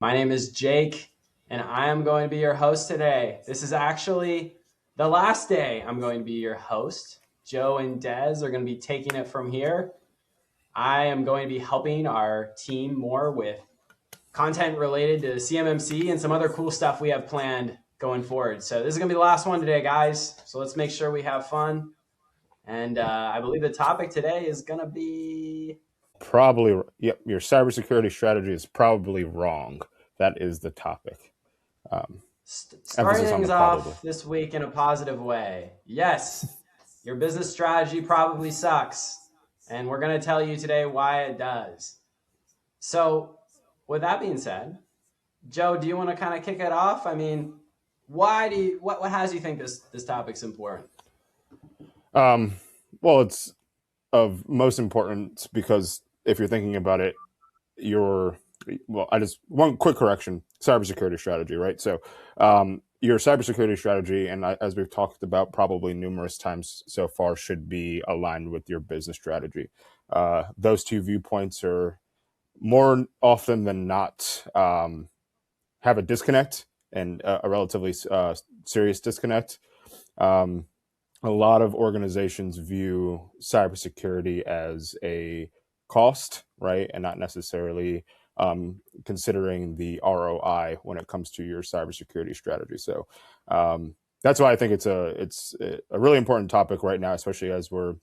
My name is Jake, and I am going to be your host today. This is actually the last day I'm going to be your host. Joe and Des are going to be taking it from here. I am going to be helping our team more with content related to CMMC and some other cool stuff we have planned going forward. So this is going to be the last one today, guys. So let's make sure we have fun. And I believe the topic today is going to be Probably, yep. Your cybersecurity strategy is probably wrong. That is the topic. starting Emphasis on things the probably. off this week in a positive way. Yes, your business strategy probably sucks. And we're going to tell you today why it does. So, with that being said, Joe, do you want to kind of kick it off? I mean, what has you think this topic's important? Well, it's of most importance because if you're thinking about it, one quick correction: cybersecurity strategy, right? So, your cybersecurity strategy, and as we've talked about probably numerous times so far, should be aligned with your business strategy. Those two viewpoints are more often than not have a disconnect and a relatively serious disconnect. A lot of organizations view cybersecurity as a cost, right, and not necessarily considering the ROI when it comes to your cybersecurity strategy. So that's why I think it's a really important topic right now, especially as we're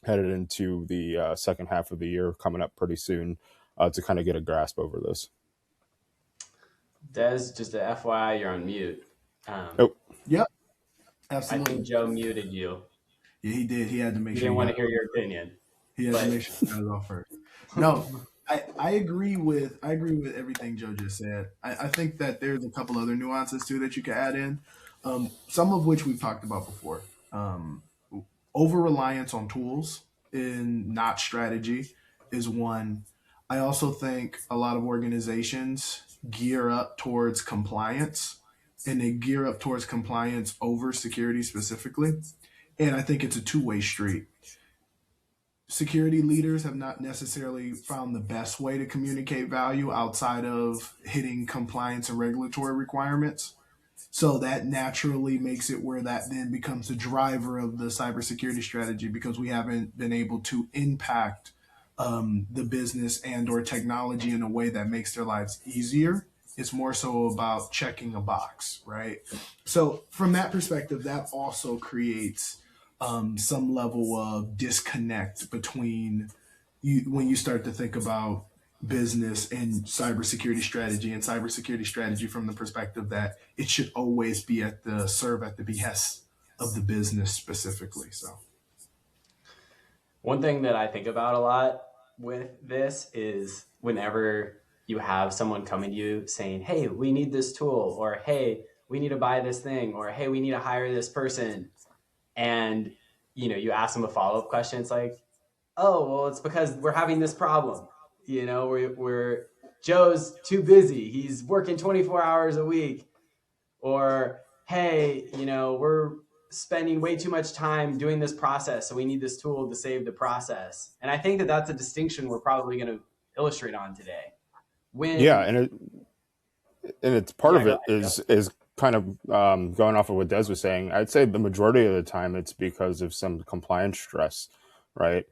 headed into the second half of the year coming up pretty soon to kind of get a grasp over this. Des, just a FYI, you're on mute. Oh, Yep, I absolutely. think Joe muted you. Yeah, he did. He had to make He sure didn't he want got, to hear your opinion. he had to make sure he got it off first. No, I agree with everything Joe just said. I think that there's a couple other nuances too that you can add in. Some of which we've talked about before. Over reliance on tools and not strategy is one. I also think a lot of organizations gear up towards compliance, and they gear up towards compliance over security specifically. And I think it's a two-way street. Security leaders have not necessarily found the best way to communicate value outside of hitting compliance and regulatory requirements. So that naturally makes it where that then becomes the driver of the cybersecurity strategy, because we haven't been able to impact the business and or technology in a way that makes their lives easier. It's more so about checking a box, right? So from that perspective, that also creates some level of disconnect between you when you start to think about business and cybersecurity strategy from the perspective that it should always be serve at the behest of the business specifically. So One thing that I think about a lot with this is whenever you have someone coming to you saying, "Hey, we need this tool," or "Hey, we need to buy this thing," or "Hey, we need to hire this person," and you ask them a follow-up question. It's like, "Oh, well, it's because we're having this problem. We're Joe's too busy. He's working 24 hours a week," or "Hey, we're spending way too much time doing this process, so we need this tool to save the process." And I think that that's a distinction we're probably going to illustrate on today. yeah, When and it's part Yeah, of go it ahead, Joe. is kind of going off of what Des was saying. I'd say the majority of the time it's because of some compliance stress, right?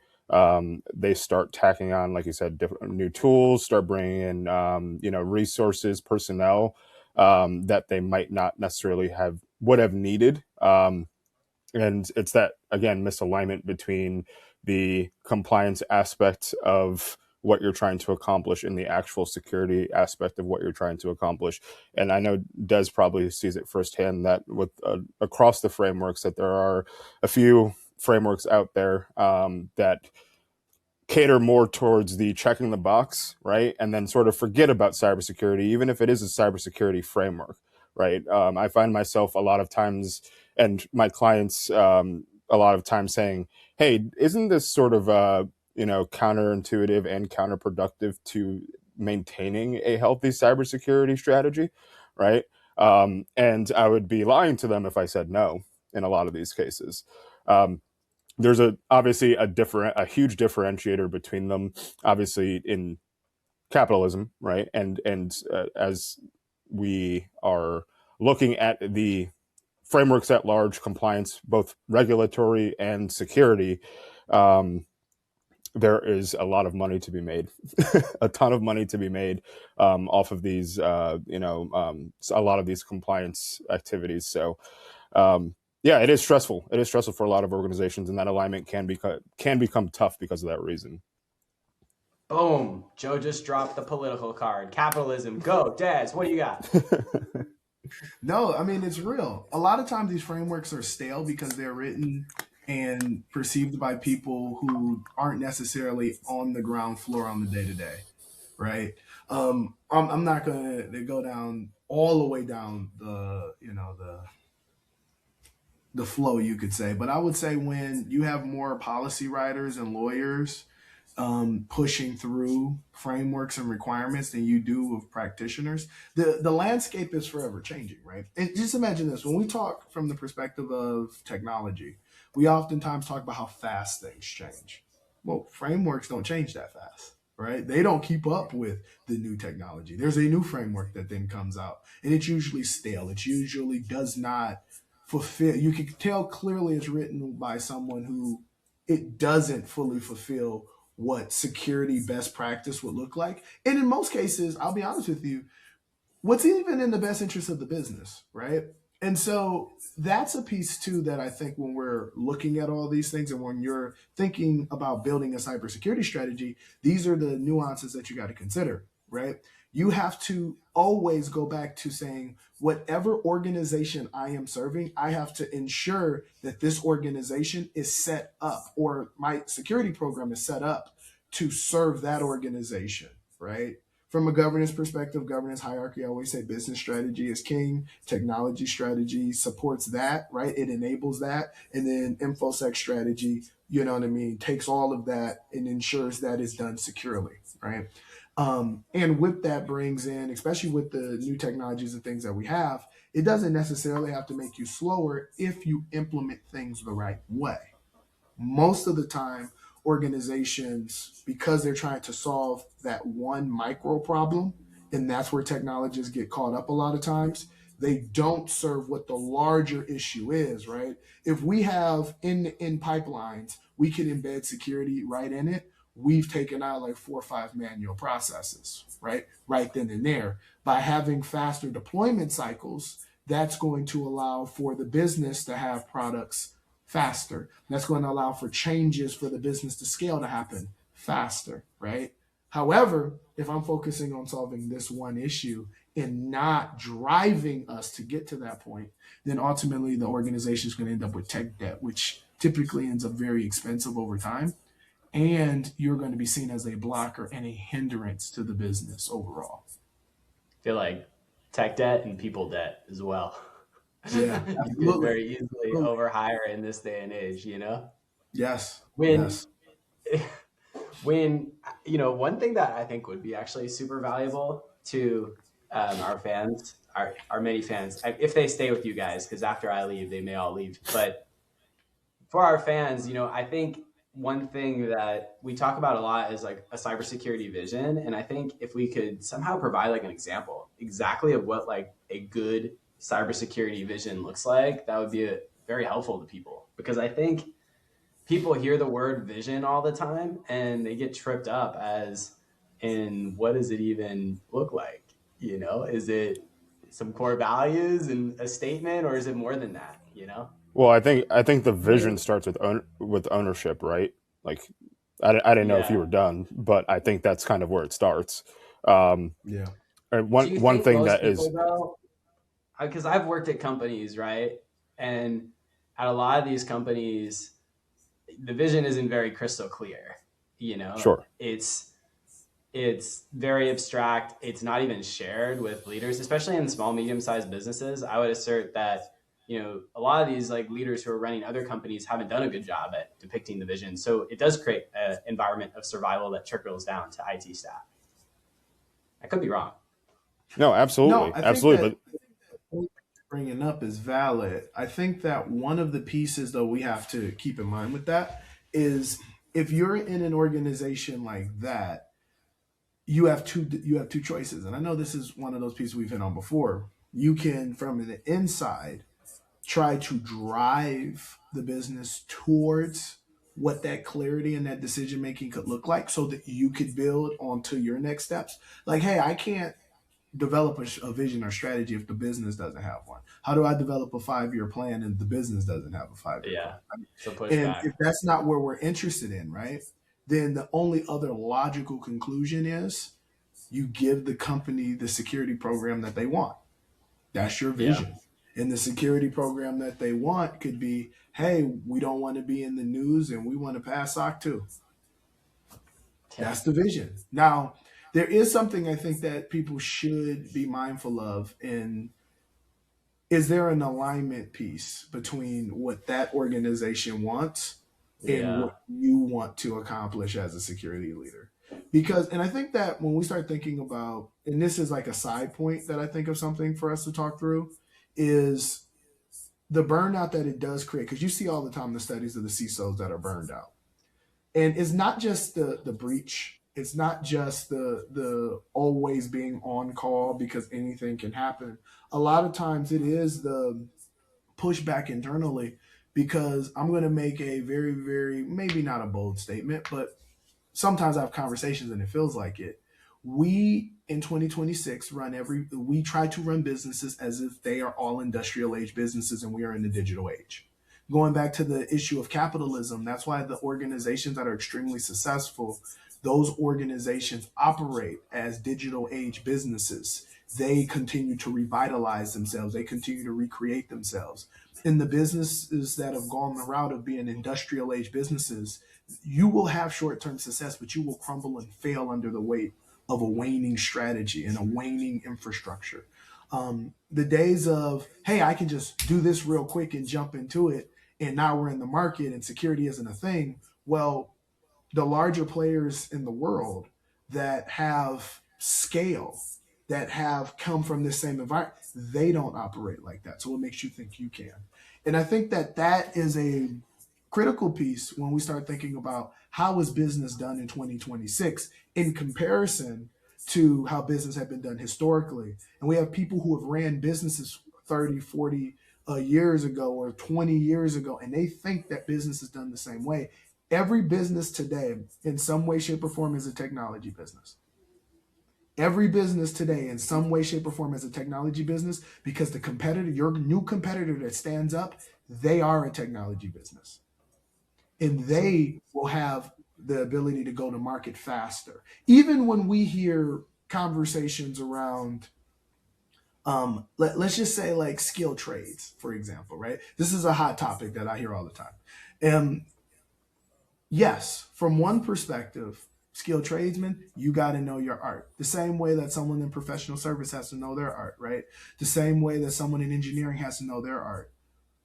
They start tacking on, like you said, different new tools, start bringing in resources, personnel that they might not necessarily would have needed. And it's that, again, misalignment between the compliance aspect of what you're trying to accomplish and the actual security aspect of what you're trying to accomplish. And I know Des probably sees it firsthand that with across the frameworks that there are a few frameworks out there that cater more towards the checking the box, right? And then sort of forget about cybersecurity, even if it is a cybersecurity framework, right? I find myself a lot of times and my clients a lot of times saying, hey, isn't this sort of, counterintuitive and counterproductive to maintaining a healthy cybersecurity strategy, right? And I would be lying to them if I said no in a lot of these cases. There's obviously a huge differentiator between them. Obviously, in capitalism, right? And as we are looking at the frameworks at large, compliance, both regulatory and security, there is a lot of money to be made, a ton of money to be made off of these, a lot of these compliance activities. So, yeah, it is stressful. It is stressful for a lot of organizations, and that alignment can become tough because of that reason. Boom. Joe just dropped the political card. Capitalism. Go. Daz, what do you got? No, I mean, it's real. A lot of times these frameworks are stale because they're written and perceived by people who aren't necessarily on the ground floor on the day to day, right? I'm not going to go down all the way down the flow, you could say, but I would say when you have more policy writers and lawyers pushing through frameworks and requirements than you do with practitioners, the landscape is forever changing, right? And just imagine this: when we talk from the perspective of technology, we oftentimes talk about how fast things change. Well, frameworks don't change that fast, right? They don't keep up with the new technology. There's a new framework that then comes out, and it's usually stale. It usually does not fulfill. You can tell clearly it's written by someone who it doesn't fully fulfill what security best practice would look like. And in most cases, I'll be honest with you, what's even in the best interest of the business, right? And so that's a piece too that I think when we're looking at all these things and when you're thinking about building a cybersecurity strategy, these are the nuances that you got to consider, right? You have to always go back to saying, whatever organization I am serving, I have to ensure that this organization is set up, or my security program is set up to serve that organization, right? From a governance perspective, governance hierarchy, I always say business strategy is king. Technology strategy supports that, right? It enables that. And then InfoSec strategy, you know what I mean, takes all of that and ensures that it's done securely, right? And with that brings in, especially with the new technologies and things that we have, it doesn't necessarily have to make you slower if you implement things the right way. Most of the time, organizations, because they're trying to solve that one micro problem, and that's where technologists get caught up a lot of times, they don't serve what the larger issue is, right? If we have in pipelines, we can embed security right in it. We've taken out like 4 or 5 manual processes, right? Right then and there. By having faster deployment cycles, that's going to allow for the business to have products faster. That's going to allow for changes for the business to scale to happen faster, right? However, if I'm focusing on solving this one issue and not driving us to get to that point, then ultimately the organization is going to end up with tech debt, which typically ends up very expensive over time. And you're going to be seen as a blocker and a hindrance to the business overall. I feel like tech debt and people debt as well. Yeah, You could absolutely. very easily overhire in this day and age, you know? Yes. When Yes. when one thing that I think would be actually super valuable to our fans, our many fans, if they stay with you guys, because after I leave, they may all leave. But for our fans, I think one thing that we talk about a lot is like a cybersecurity vision. And I think if we could somehow provide like an example exactly of what like a good cybersecurity vision looks like, that would be very helpful to people, because I think people hear the word vision all the time and they get tripped up as in what does it even look like? Is it some core values and a statement, or is it more than that? Well, I think the vision When, starts with ownership, right? Like, I didn't know if you were yeah. done, but I think that's kind of where it starts. Um, Yeah. and Do you one think thing most that is people though, because I've worked at companies, right? And at a lot of these companies, the vision isn't very crystal clear. sure. It's very abstract. It's not even shared with leaders, especially in small, medium-sized businesses. I would assert that, a lot of these like leaders who are running other companies haven't done a good job at depicting the vision. So it does create an environment of survival that trickles down to IT staff. I could be wrong. No, No, absolutely, I think absolutely. that But what you're bringing up is valid. I think that one of the pieces, though, we have to keep in mind with that is if you're in an organization like that, you have two choices. And I know this is one of those pieces we've hit on before. You can, from the inside, try to drive the business towards what that clarity and that decision making could look like so that you could build onto your next steps. Like, hey, I can't develop a vision or strategy if the business doesn't have one. How do I develop a 5-year plan and the business doesn't have a 5-year Yeah. plan? So And pushback. if that's not where we're interested in, right, then the only other logical conclusion is you give the company the security program that they want. That's your Yeah. vision. And the security program that they want could be, hey, we don't want to be in the news and we want to pass SOC 2. Yeah. That's the vision. Now, there is something I think that people should be mindful of. And is there an alignment piece between what that organization wants and Yeah. what you want to accomplish as a security leader? Because, and I think that when we start thinking about, and this is like a side point that I think of something for us to talk through, is the burnout that it does create. Because you see all the time the studies of the CISOs that are burned out. And it's not just the breach. It's not just the always being on call because anything can happen. A lot of times it is the pushback internally because I'm going to make a very, very, maybe not a bold statement, but sometimes I have conversations and it feels like it. We in 2026 we try to run businesses as if they are all industrial age businesses and we are in the digital age. Going back to the issue of capitalism, that's why the organizations that are extremely successful, those organizations operate as digital age businesses. They continue to revitalize themselves. They continue to recreate themselves. In the businesses that have gone the route of being industrial age businesses, you will have short-term success, but you will crumble and fail under the weight of a waning strategy and a waning infrastructure. The days of, hey, I can just do this real quick and jump into it, and now we're in the market and security isn't a thing. Well, the larger players in the world that have scale, that have come from this same environment, they don't operate like that. So what makes you think you can? And I think that that is a critical piece when we start thinking about how is business done in 2026 in comparison to how business had been done historically. And we have people who have ran businesses 30, 40 years ago or 20 years ago, and they think that business is done the same way. Every business today, in some way, shape, or form, is a technology business. Every business today, in some way, shape, or form, is a technology business because the competitor, your new competitor that stands up, they are a technology business. And they will have the ability to go to market faster. Even when we hear conversations around, let's just say like skill trades, for example, right? This is a hot topic that I hear all the time. And yes, from one perspective, skilled tradesman, you got to know your art. The same way that someone in professional service has to know their art, right? The same way that someone in engineering has to know their art.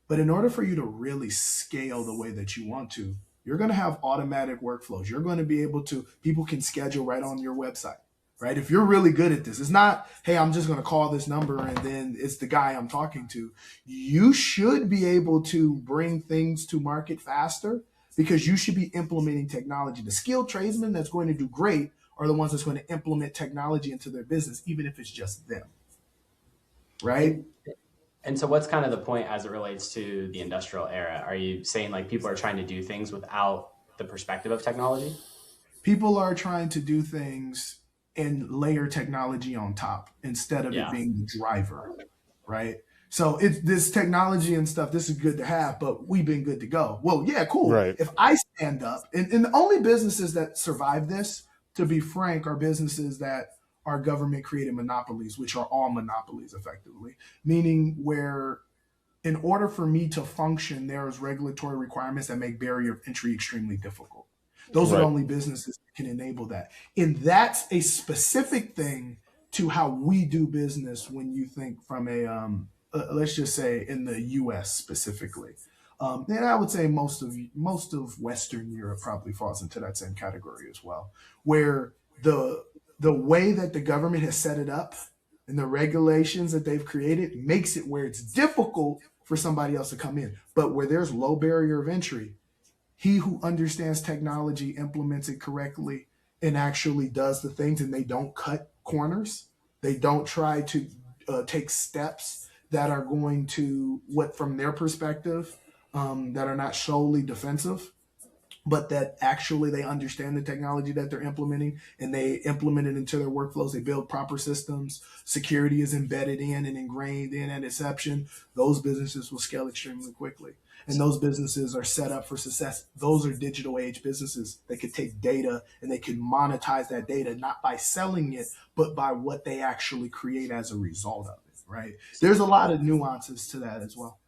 But in order for you to really scale the way that you want to, you're going to have automatic workflows. You're going to be able to, people can schedule right on your website, right? If you're really good at this, it's not, hey, I'm just going to call this number and then it's the guy I'm talking to. You should be able to bring things to market faster because you should be implementing technology. The skilled tradesmen that's going to do great are the ones that's going to implement technology into their business, even if it's just them, right? And so what's kind of the point as it relates to the industrial era? Are you saying like people are trying to do things without the perspective of technology? People are trying to do things and layer technology on top instead of it Yeah. being the driver, right? So it's this technology and stuff, this is good to have, but we've been good to go. Well, yeah, cool. Right. If I stand up, and the only businesses that survive this, to be frank, are businesses that are government created monopolies, which are all monopolies effectively, meaning where in order for me to function, there's regulatory requirements that make barrier of entry extremely difficult. Those are the Right. only businesses that can enable that. And that's a specific thing to how we do business when you think from let's just say in the US specifically. And I would say most of Western Europe probably falls into that same category as well, where the way that the government has set it up and the regulations that they've created makes it where it's difficult for somebody else to come in. But where there's low barrier of entry, he who understands technology, implements it correctly, and actually does the things, and they don't cut corners. They don't try to take steps that are going to, what from their perspective, that are not solely defensive, but that actually they understand the technology that they're implementing and they implement it into their workflows. They build proper systems. Security is embedded in and ingrained in at inception. Those businesses will scale extremely quickly. And those businesses are set up for success. Those are digital age businesses. They could take data and they could monetize that data, not by selling it, but by what they actually create as a result of it, right? There's a lot of nuances to that as well.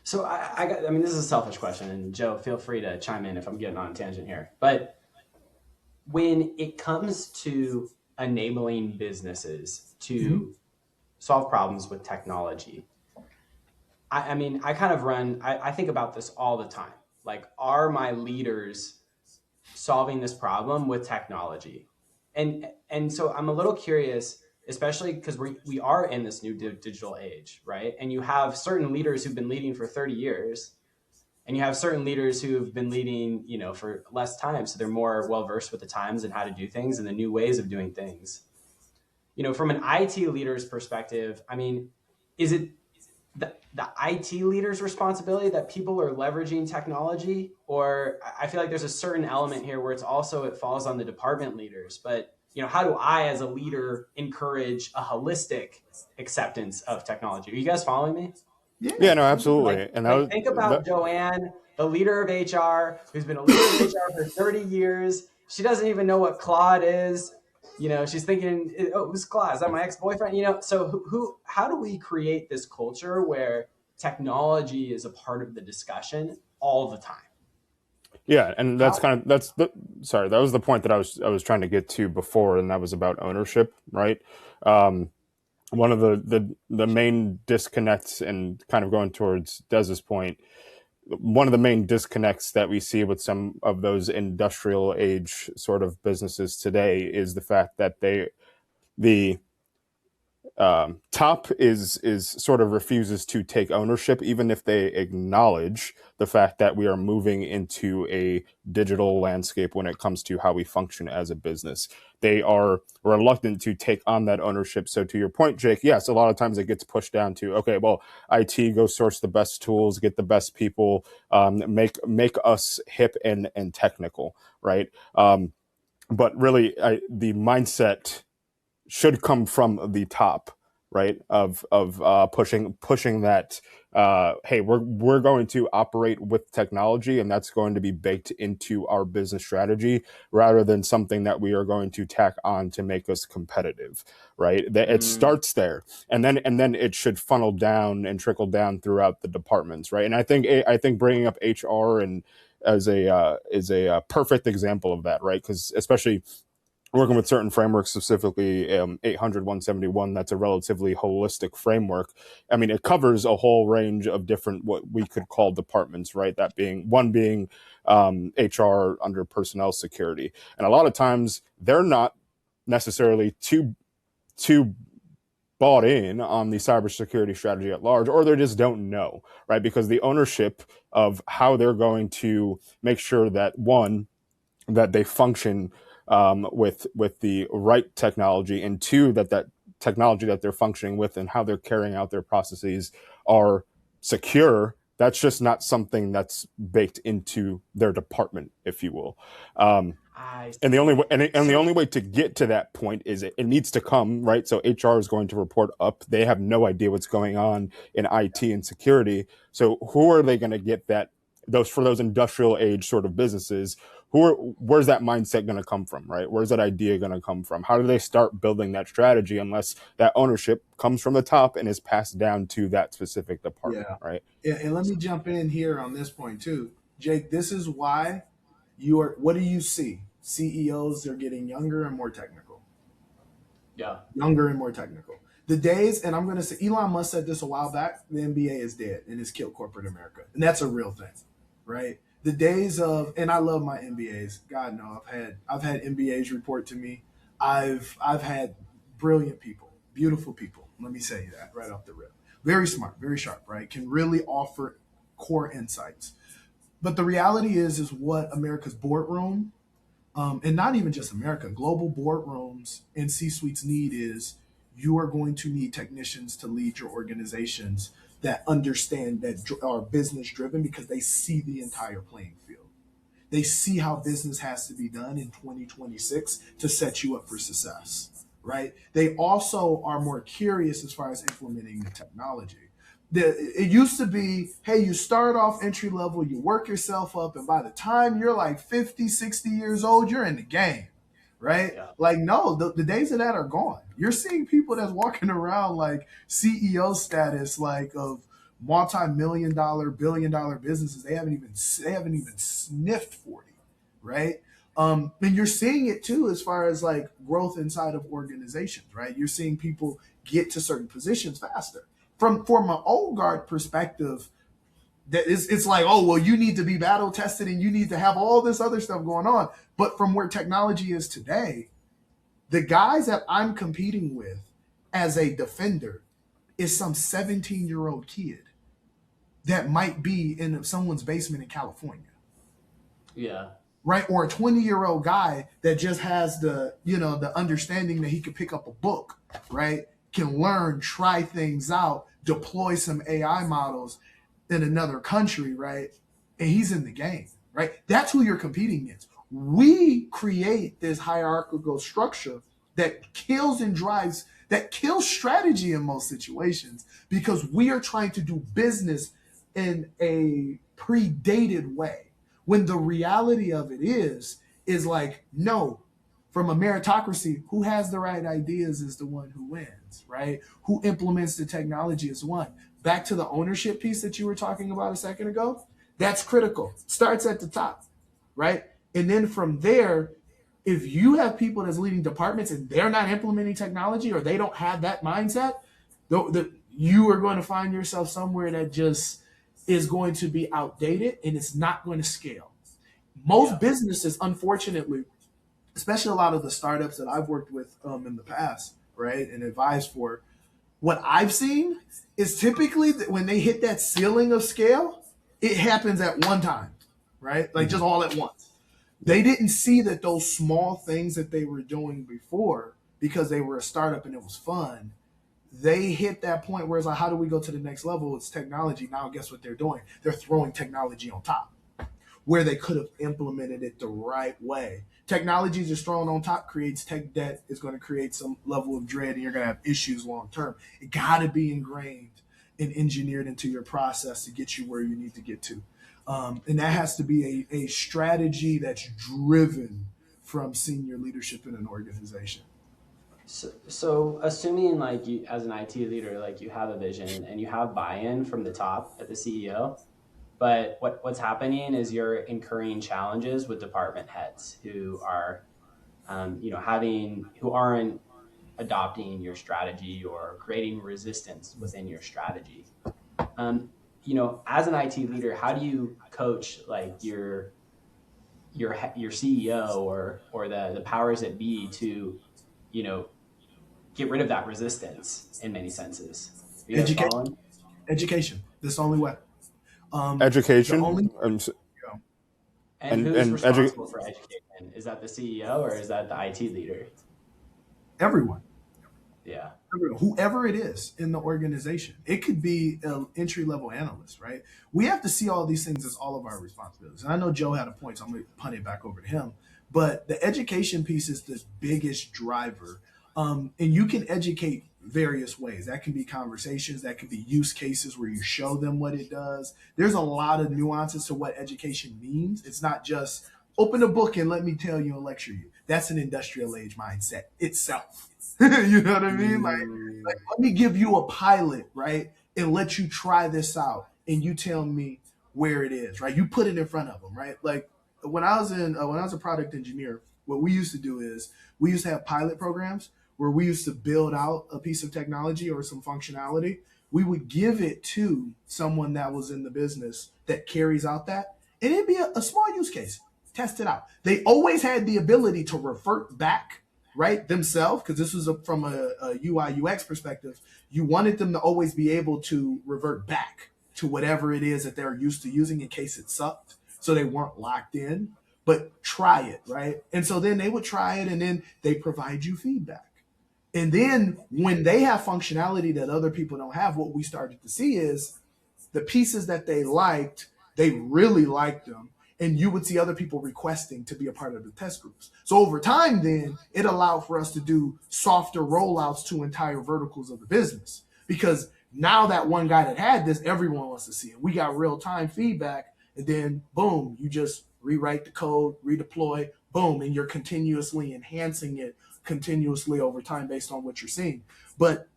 So I mean, this is a selfish question, and Joe, feel free to chime in if I'm getting on a tangent here. But when it comes to enabling businesses to solve problems with technology, I mean, I kind of I think about this all the time. Like, are my leaders solving this problem with technology? And so I'm a little curious, especially because we are in this new digital age, right? And you have certain leaders who've been leading for 30 years, and you have certain leaders who have been leading, for less time, so they're more well versed with the times and how to do things and the new ways of doing things. From an IT leader's perspective, I mean, is it the IT leader's responsibility that people are leveraging technology? Or I feel like there's a certain element here where it falls on the department leaders. But, how do I as a leader encourage a holistic acceptance of technology? Are you guys following me? Yeah, no, absolutely. Think about Joanne, the leader of HR, who's been a leader of HR for 30 years. She doesn't even know what Claude is. She's thinking, oh, who's Claude? Is that my ex-boyfriend? So how do we create this culture where technology is a part of the discussion all the time? Yeah, and that was the point that I was trying to get to before, and that was about ownership, right? One of the main disconnects, and kind of going towards Dez's point, one of the main disconnects that we see with some of those industrial age sort of businesses today is the fact that the top is sort of refuses to take ownership, even if they acknowledge the fact that we are moving into a digital landscape when it comes to how we function as a business. They are reluctant to take on that ownership. So to your point, Jake, yes, a lot of times it gets pushed down to, okay, well, IT, go source the best tools, get the best people, make us hip and technical, right? But really, the mindset should come from the top, right? Of pushing that. Hey, we're going to operate with technology, and that's going to be baked into our business strategy, rather than something that we are going to tack on to make us competitive, right? That it starts there, and then it should funnel down and trickle down throughout the departments, right? And I think bringing up HR and is a perfect example of that, right? Because especially working with certain frameworks, specifically 800 171, that's a relatively holistic framework. I mean, it covers a whole range of different, what we could call departments, right? That being HR under personnel security. And a lot of times they're not necessarily too bought in on the cybersecurity strategy at large, or they just don't know, right? Because the ownership of how they're going to make sure that, one, that they function with the right technology, and two, that technology that they're functioning with and how they're carrying out their processes are secure. That's just not something that's baked into their department, if you will. And the only way to get to that point is it needs to come, right? So HR is going to report up. They have no idea what's going on in IT and security. So who are they going to get for those industrial age sort of businesses? Where's that mindset going to come from, right? Where's that idea going to come from? How do they start building that strategy unless that ownership comes from the top and is passed down to that specific department, right? Yeah, and let me jump in here on this point too. Jake, this is why what do you see? CEOs are getting younger and more technical. Yeah. Younger and more technical. The days, and I'm going to say, Elon Musk said this a while back, the NBA is dead and it's killed corporate America. And that's a real thing, right? The days of, and I love my MBAs. God no, I've had MBAs report to me. I've had brilliant people, beautiful people. Let me say that right off the rip. Very smart, very sharp, right? Can really offer core insights. But the reality is what America's boardroom and not even just America, global boardrooms and C-suites need is you are going to need technicians to lead your organizations that understand that are business driven because they see the entire playing field. They see how business has to be done in 2026 to set you up for success, right? They also are more curious as far as implementing the technology. It used to be, hey, you start off entry level, you work yourself up, and by the time you're like 50, 60 years old, you're in the game, right? Yeah. Like, no, the days of that are gone. You're seeing people that's walking around like CEO status, like of multi-million dollar, billion-dollar businesses. They haven't even sniffed 40, right? And you're seeing it too as far as like growth inside of organizations, right? You're seeing people get to certain positions faster. From an old guard perspective, that is, it's like, oh, well, you need to be battle tested and you need to have all this other stuff going on. But from where technology is today, the guys that I'm competing with as a defender is some 17-year-old kid that might be in someone's basement in California. Yeah. Right? Or a 20-year-old guy that just has the understanding that he could pick up a book, right? Can learn, try things out, deploy some AI models in another country, right? And he's in the game, right? That's who you're competing against. We create this hierarchical structure that kills strategy in most situations because we are trying to do business in a predated way. When the reality of it is like, no, from a meritocracy, who has the right ideas is the one who wins, right? Who implements the technology is one. Back to the ownership piece that you were talking about a second ago, that's critical. Starts at the top, right? And then from there, if you have people that's leading departments and they're not implementing technology or they don't have that mindset, you are going to find yourself somewhere that just is going to be outdated and it's not going to scale. Most businesses, unfortunately, especially a lot of the startups that I've worked with in the past, right, and advised for, what I've seen is typically that when they hit that ceiling of scale, it happens at one time, right? Like just all at once. They didn't see that those small things that they were doing before, because they were a startup and it was fun, they hit that point where it's like, how do we go to the next level? It's technology. Now, guess what they're doing? They're throwing technology on top where they could have implemented it the right way. Technology just thrown on top creates tech debt, is going to create some level of dread, and you're going to have issues long term. It got to be ingrained and engineered into your process to get you where you need to get to. And that has to be a strategy that's driven from senior leadership in an organization. So assuming like you, as an IT leader, like you have a vision and you have buy-in from the top at the CEO, but what's happening is you're incurring challenges with department heads who are, who aren't adopting your strategy or creating resistance within your strategy. As an IT leader, how do you coach like your CEO or the powers that be to, get rid of that resistance in many senses? Education. That's the only way. Education. And who's responsible for education? Is that the CEO or is that the IT leader? Everyone. Yeah. Whoever it is in the organization. It could be an entry-level analyst, right? We have to see all these things as all of our responsibilities. And I know Joe had a point, so I'm going to punt it back over to him. But the education piece is the biggest driver. And you can educate various ways. That can be conversations, that can be use cases where you show them what it does. There's a lot of nuances to what education means. It's not just open a book and let me tell you and lecture you. That's an industrial age mindset itself. You know what I mean? Like, let me give you a pilot, right? And let you try this out and you tell me where it is, right? You put it in front of them, right? Like when I was a product engineer, what we used to do is we used to have pilot programs where we used to build out a piece of technology or some functionality. We would give it to someone that was in the business that carries out that, and it'd be a small use case. Test it out. They always had the ability to revert back, right, themselves, because this was from a UI UX perspective. You wanted them to always be able to revert back to whatever it is that they're used to using in case it sucked, so they weren't locked in. but try it, right? And so then they would try it, and then they provide you feedback. And then when they have functionality that other people don't have, what we started to see is the pieces that they liked, they really liked them. And you would see other people requesting to be a part of the test groups. So over time, then it allowed for us to do softer rollouts to entire verticals of the business. Because now that one guy that had this, everyone wants to see it. We got real time feedback, and then boom, you just rewrite the code, redeploy, boom, and you're continuously enhancing it continuously over time based on what you're seeing. But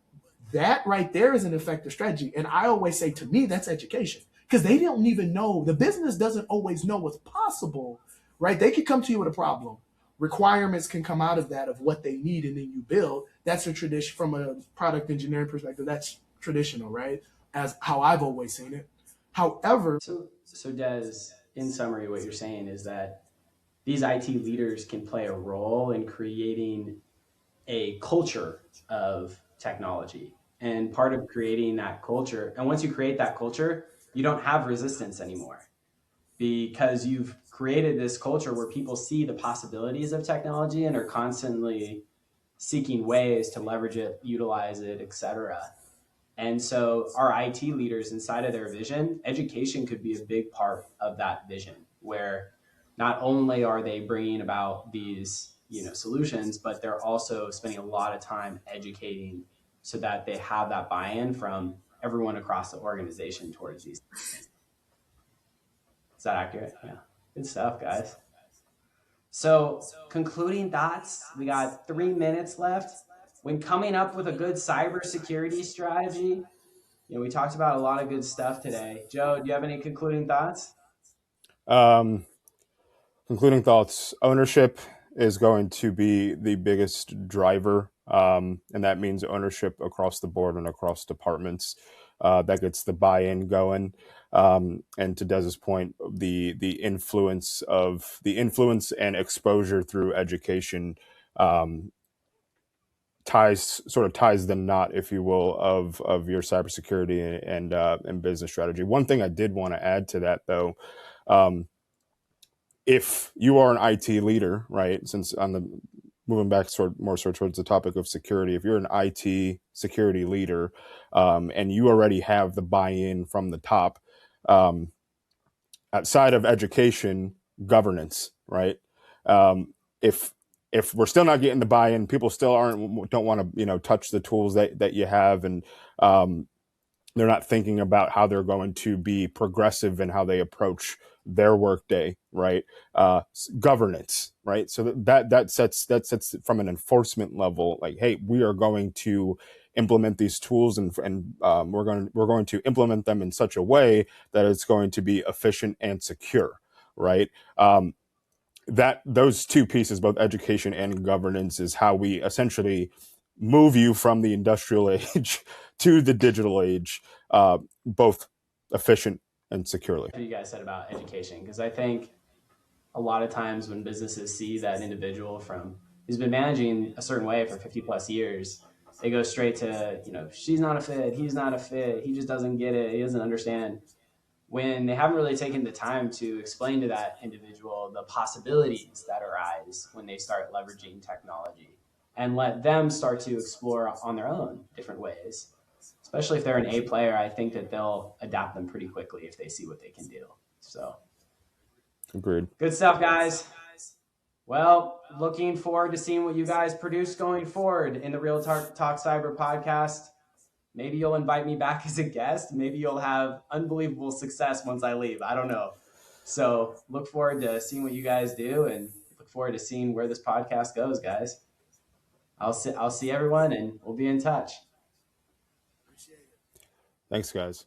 that right there is an effective strategy. And I always say, to me, that's education, because they don't even know. The business doesn't always know what's possible, right? They could come to you with a problem. Requirements can come out of that, of what they need, and then you build. That's a tradition from a product engineering perspective. That's traditional, right? As how I've always seen it. However, so Des, in summary, what you're saying is that these IT leaders can play a role in creating a culture of technology. And part of creating that culture, and once you create that culture, you don't have resistance anymore, because you've created this culture where people see the possibilities of technology and are constantly seeking ways to leverage it, utilize it, etc. And so our IT leaders, inside of their vision, education could be a big part of that vision, where not only are they bringing about these solutions, but they're also spending a lot of time educating so that they have that buy-in from everyone across the organization towards these things. Is that accurate? Yeah. Good stuff, guys. So concluding thoughts, we got 3 minutes left. When coming up with a good cybersecurity strategy, we talked about a lot of good stuff today. Joe, do you have any concluding thoughts? Concluding thoughts: ownership is going to be the biggest driver, and that means ownership across the board and across departments. That gets the buy-in going. And to Des's point, the influence and exposure through education ties the knot, if you will, of your cybersecurity and business strategy. One thing I did want to add to that, though. If you are an IT leader, right, since moving back more towards the topic of security, if you're an IT security leader, and you already have the buy-in from the top, outside of education, governance, right? If we're still not getting the buy-in, people still don't want to touch the tools that you have, and they're not thinking about how they're going to be progressive in how they approach their workday, right? Governance, right? So that sets from an enforcement level, like, hey, we are going to implement these tools, and we're going to implement them in such a way that it's going to be efficient and secure, right? That those two pieces, both education and governance, is how we essentially move you from the industrial age to the digital age, both efficient and securely. What you guys said about education, because I think a lot of times when businesses see that individual who's been managing a certain way for 50 plus years, they go straight to, she's not a fit, he's not a fit, he just doesn't get it, he doesn't understand, when they haven't really taken the time to explain to that individual the possibilities that arise when they start leveraging technology, and let them start to explore on their own different ways. Especially if they're an A player, I think that they'll adapt them pretty quickly if they see what they can do. So, agreed. Good stuff, guys. Well, looking forward to seeing what you guys produce going forward in the Real Talk Cyber podcast. Maybe you'll invite me back as a guest. Maybe you'll have unbelievable success once I leave. I don't know. So look forward to seeing what you guys do, and look forward to seeing where this podcast goes, guys. I'll see everyone, and we'll be in touch. Thanks, guys.